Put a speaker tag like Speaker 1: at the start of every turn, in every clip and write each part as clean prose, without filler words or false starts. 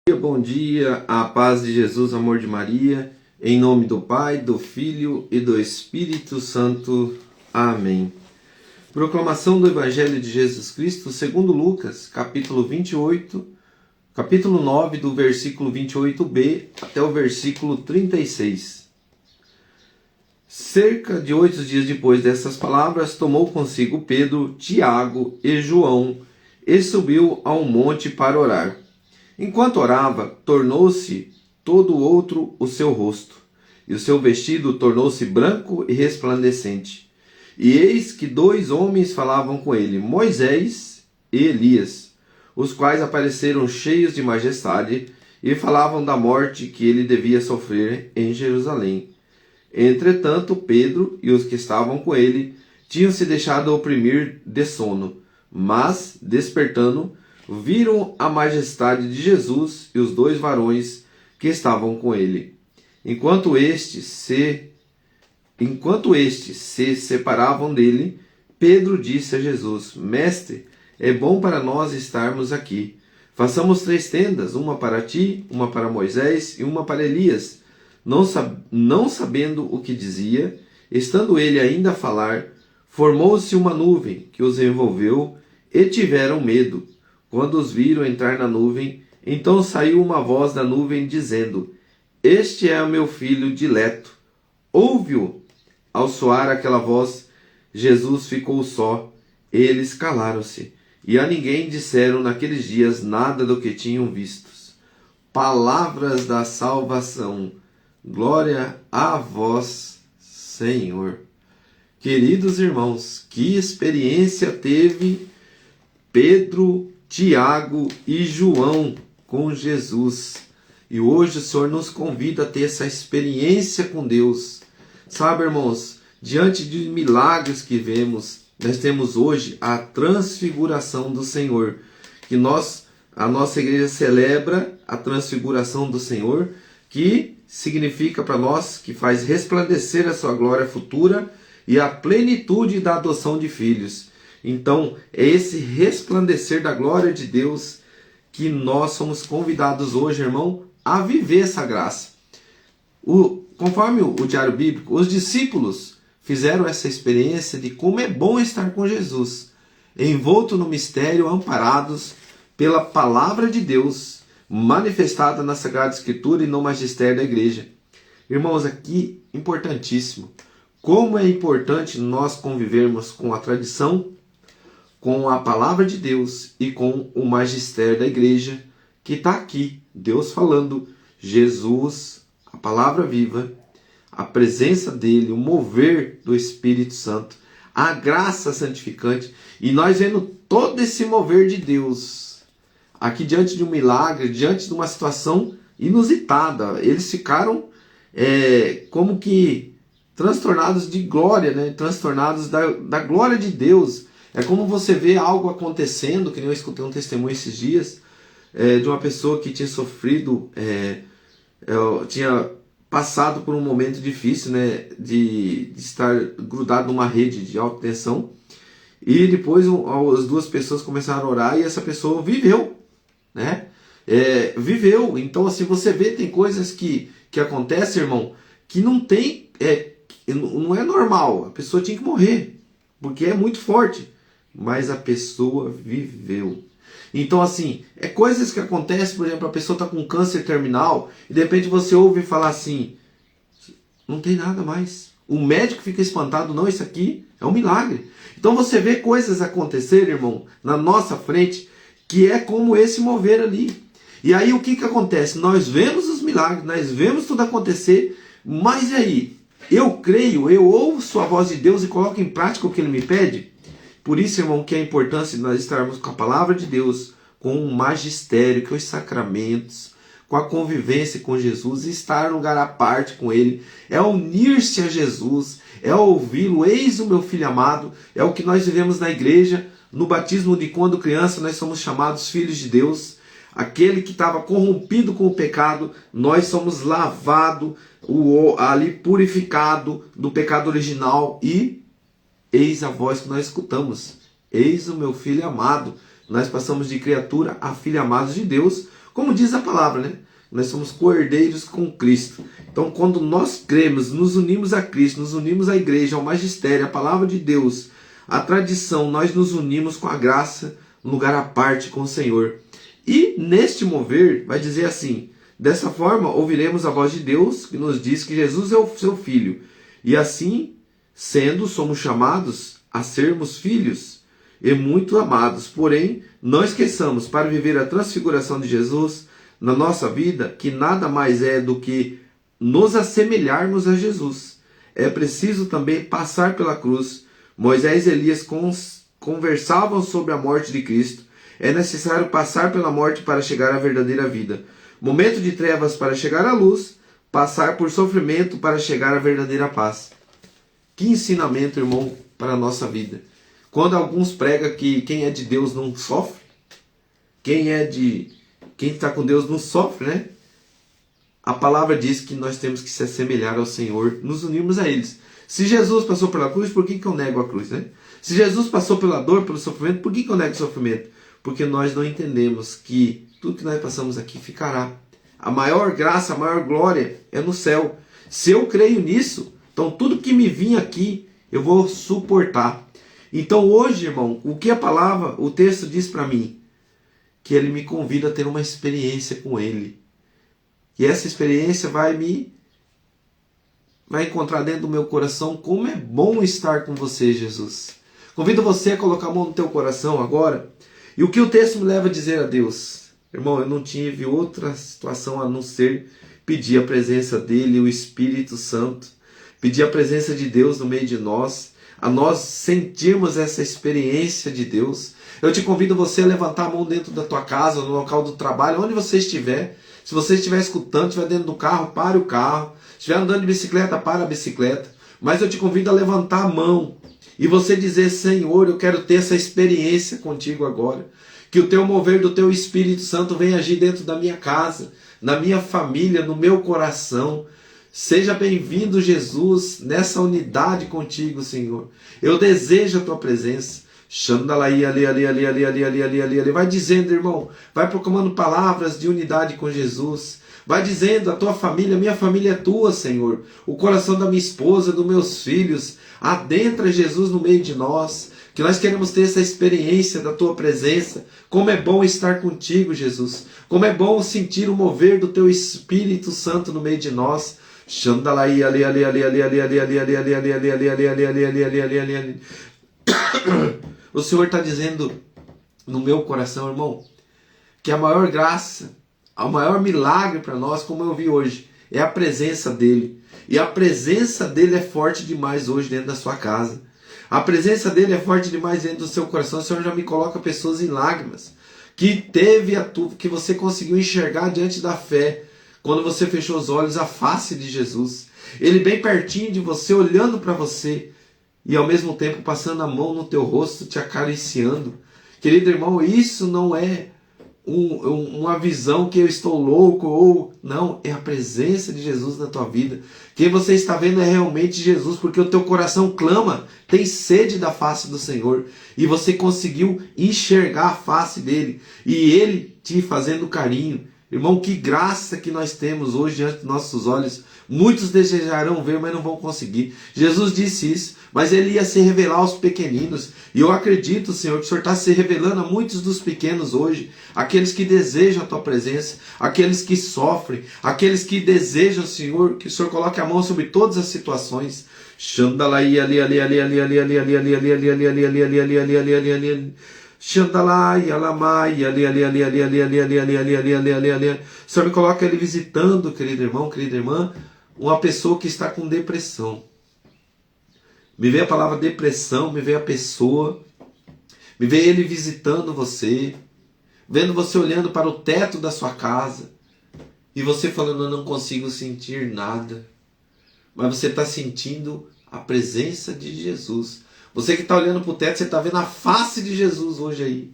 Speaker 1: Bom dia, a paz de Jesus, amor de Maria, em nome do Pai, do Filho e do Espírito Santo. Amém. Proclamação do Evangelho de Jesus Cristo segundo Lucas, capítulo 28, capítulo 9, do versículo 28b até o versículo 36. Cerca de 8 dias depois dessas palavras, tomou consigo Pedro, Tiago e João e subiu a um monte para orar. Enquanto orava, tornou-se todo outro o seu rosto, e o seu vestido tornou-se branco e resplandecente. E eis que dois homens falavam com ele, Moisés e Elias, os quais apareceram cheios de majestade e falavam da morte que ele devia sofrer em Jerusalém. Entretanto, Pedro e os que estavam com ele tinham se deixado oprimir de sono, mas, despertando, viram a majestade de Jesus e os dois varões que estavam com ele. Enquanto estes se separavam dele, Pedro disse a Jesus, Mestre, é bom para nós estarmos aqui. Façamos 3 tendas, uma para ti, uma para Moisés e uma para Elias. Não sabendo o que dizia, estando ele ainda a falar, formou-se uma nuvem que os envolveu e tiveram medo. Quando os viram entrar na nuvem, então saiu uma voz da nuvem dizendo, Este é o meu filho dileto. Ouve-o. Ao soar aquela voz, Jesus ficou só. Eles calaram-se, e a ninguém disseram naqueles dias nada do que tinham visto. Palavras da salvação. Glória a vós, Senhor. Queridos irmãos, que experiência teve Pedro, Tiago e João com Jesus. E hoje o Senhor nos convida a ter essa experiência com Deus. Sabe, irmãos, diante de milagres que vemos, nós temos hoje a transfiguração do Senhor. Que a nossa igreja celebra a transfiguração do Senhor, que significa para nós que faz resplandecer a sua glória futura e a plenitude da adoção de filhos. Então, é esse resplandecer da glória de Deus que nós somos convidados hoje, irmão, a viver essa graça. Conforme o diário bíblico, os discípulos fizeram essa experiência de como é bom estar com Jesus, envolto no mistério, amparados pela palavra de Deus, manifestada na Sagrada Escritura e no magistério da igreja. Irmãos, aqui, importantíssimo. Como é importante nós convivermos com a tradição, com a palavra de Deus e com o magistério da igreja, que está aqui, Deus falando, Jesus, a palavra viva, a presença dele, o mover do Espírito Santo, a graça santificante, e nós vendo todo esse mover de Deus, aqui diante de um milagre, diante de uma situação inusitada. Eles ficaram como que transtornados de glória, né? Transtornados da glória de Deus. É como você vê algo acontecendo, que nem eu escutei um testemunho esses dias, de uma pessoa que tinha sofrido, tinha passado por um momento difícil, né, de estar grudado numa rede de alta tensão, e depois as duas pessoas começaram a orar e essa pessoa viveu, né? Viveu. Então, assim, você vê, tem coisas que acontecem, irmão, que não tem, não é normal. A pessoa tinha que morrer, porque é muito forte. Mas a pessoa viveu. Então, assim, coisas que acontecem, por exemplo, a pessoa está com câncer terminal e de repente você ouve falar assim, não tem nada mais. O médico fica espantado, não, isso aqui é um milagre. Então você vê coisas acontecer, irmão, na nossa frente, que é como esse mover ali. E aí o que acontece? Nós vemos os milagres, nós vemos tudo acontecer, mas e aí? Eu creio, eu ouço a voz de Deus e coloco em prática o que Ele me pede? Por isso, irmão, que é a importância de nós estarmos com a palavra de Deus, com o magistério, com os sacramentos, com a convivência com Jesus, e estar no lugar à parte com Ele, é unir-se a Jesus, é ouvi-lo, eis o meu filho amado, é o que nós vivemos na igreja, no batismo de quando criança nós somos chamados filhos de Deus, aquele que estava corrompido com o pecado, nós somos lavados, ali purificado do pecado original, e eis a voz que nós escutamos, eis o meu filho amado. Nós passamos de criatura a filho amado de Deus, Como diz a palavra, né? Nós somos co-herdeiros com Cristo. Então, quando nós cremos, nos unimos a Cristo, nos unimos à igreja, ao magistério, à palavra de Deus, à tradição, nós nos unimos com a graça, um lugar à parte com o Senhor. E neste mover, vai dizer assim: dessa forma, ouviremos a voz de Deus, que nos diz que Jesus é o seu Filho. E assim, sendo, somos chamados a sermos filhos e muito amados. Porém, não esqueçamos, para viver a transfiguração de Jesus na nossa vida, que nada mais é do que nos assemelharmos a Jesus. É preciso também passar pela cruz. Moisés e Elias conversavam sobre a morte de Cristo. É necessário passar pela morte para chegar à verdadeira vida. Momento de trevas para chegar à luz, passar por sofrimento para chegar à verdadeira paz. Que ensinamento, irmão, para a nossa vida. Quando alguns pregam que quem é de Deus não sofre, quem está com Deus não sofre, né? A palavra diz que nós temos que se assemelhar ao Senhor, nos unirmos a eles. Se Jesus passou pela cruz, por que eu nego a cruz, né? Se Jesus passou pela dor, pelo sofrimento, por que eu nego o sofrimento? Porque nós não entendemos que tudo que nós passamos aqui ficará. A maior graça, a maior glória é no céu. Se eu creio nisso, então tudo que me vir aqui, eu vou suportar. Então hoje, irmão, o que a palavra, o texto diz para mim? Que ele me convida a ter uma experiência com ele. E essa experiência vai encontrar dentro do meu coração como é bom estar com você, Jesus. Convido você a colocar a mão no teu coração agora. E o que o texto me leva a dizer a Deus? Irmão, eu não tive outra situação a não ser pedir a presença dele, o Espírito Santo. Pedir a presença de Deus no meio de nós. A nós sentirmos essa experiência de Deus. Eu te convido você a levantar a mão dentro da tua casa, no local do trabalho, onde você estiver. Se você estiver escutando, estiver dentro do carro, pare o carro. Se estiver andando de bicicleta, para a bicicleta. Mas eu te convido a levantar a mão e você dizer: Senhor, eu quero ter essa experiência contigo agora. Que o teu mover do teu Espírito Santo venha agir dentro da minha casa, na minha família, no meu coração. Seja bem-vindo, Jesus, nessa unidade contigo, Senhor. Eu desejo a tua presença. Vai dizendo, irmão, vai proclamando palavras de unidade com Jesus. Vai dizendo: a tua família, minha família é tua, Senhor. O coração da minha esposa, dos meus filhos. Adentra Jesus no meio de nós. Que nós queremos ter essa experiência da tua presença. Como é bom estar contigo, Jesus. Como é bom sentir o mover do teu Espírito Santo no meio de nós. O Senhor está dizendo no meu coração, irmão, que a maior graça, o maior milagre para nós, como eu vi hoje, é a presença dele. E a presença dele é forte demais hoje dentro da sua casa. A presença dele é forte demais dentro do seu coração. O Senhor já me coloca pessoas em lágrimas, que você conseguiu enxergar diante da fé, quando você fechou os olhos, a face de Jesus. Ele bem pertinho de você, olhando para você, e ao mesmo tempo passando a mão no teu rosto, te acariciando. Querido irmão, isso não é uma visão que eu estou louco, ou não, é a presença de Jesus na tua vida. Quem você está vendo é realmente Jesus, porque o teu coração clama, tem sede da face do Senhor, e você conseguiu enxergar a face dele, e ele te fazendo carinho. Irmão, que graça que nós temos hoje diante dos nossos olhos. Muitos desejarão ver, mas não vão conseguir. Jesus disse isso, mas ele ia se revelar aos pequeninos. E eu acredito, Senhor, que o Senhor está se revelando a muitos dos pequenos hoje. Aqueles que desejam a tua presença, aqueles que sofrem, aqueles que desejam, Senhor, que o Senhor coloque a mão sobre todas as situações. O Senhor me coloca ele visitando, querido irmão, querida irmã, uma pessoa que está com depressão. Me veio a palavra depressão, me veio a pessoa, me veio ele visitando você, vendo você olhando para o teto da sua casa, e você falando: eu não consigo sentir nada. Mas você está sentindo a presença de Jesus. Você que está olhando para o teto, você está vendo a face de Jesus hoje aí.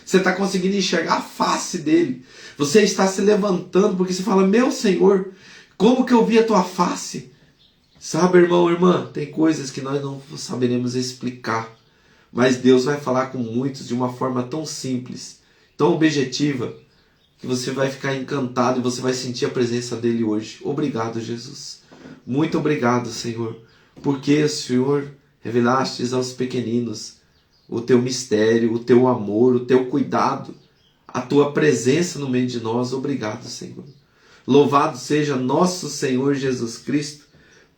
Speaker 1: Você está conseguindo enxergar a face dele. Você está se levantando porque você fala: meu Senhor, como que eu vi a tua face? Sabe, irmão, irmã, tem coisas que nós não saberemos explicar. Mas Deus vai falar com muitos de uma forma tão simples, tão objetiva, que você vai ficar encantado e você vai sentir a presença dele hoje. Obrigado, Jesus. Muito obrigado, Senhor, porque o Senhor revelastes aos pequeninos o teu mistério, o teu amor, o teu cuidado, a tua presença no meio de nós. Obrigado, Senhor. Louvado seja nosso Senhor Jesus Cristo,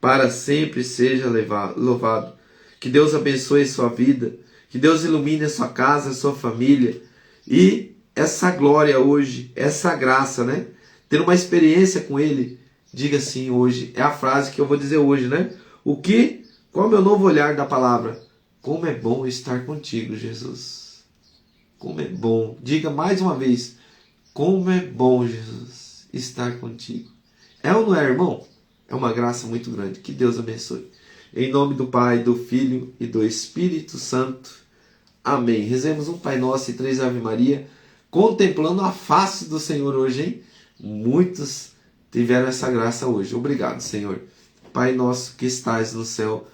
Speaker 1: para sempre seja louvado. Que Deus abençoe sua vida, que Deus ilumine a sua casa, a sua família, e essa glória hoje, essa graça, né? Ter uma experiência com Ele. Diga assim hoje, é a frase que eu vou dizer hoje, né? Qual é o meu novo olhar da palavra? Como é bom estar contigo, Jesus. Como é bom. Diga mais uma vez, como é bom, Jesus, estar contigo. É ou não é, irmão? É uma graça muito grande. Que Deus abençoe. Em nome do Pai, do Filho e do Espírito Santo. Amém. Rezemos um Pai Nosso e 3 Ave Maria, contemplando a face do Senhor hoje, hein? Muitos tiveram essa graça hoje. Obrigado, Senhor. Pai nosso que estais no céu,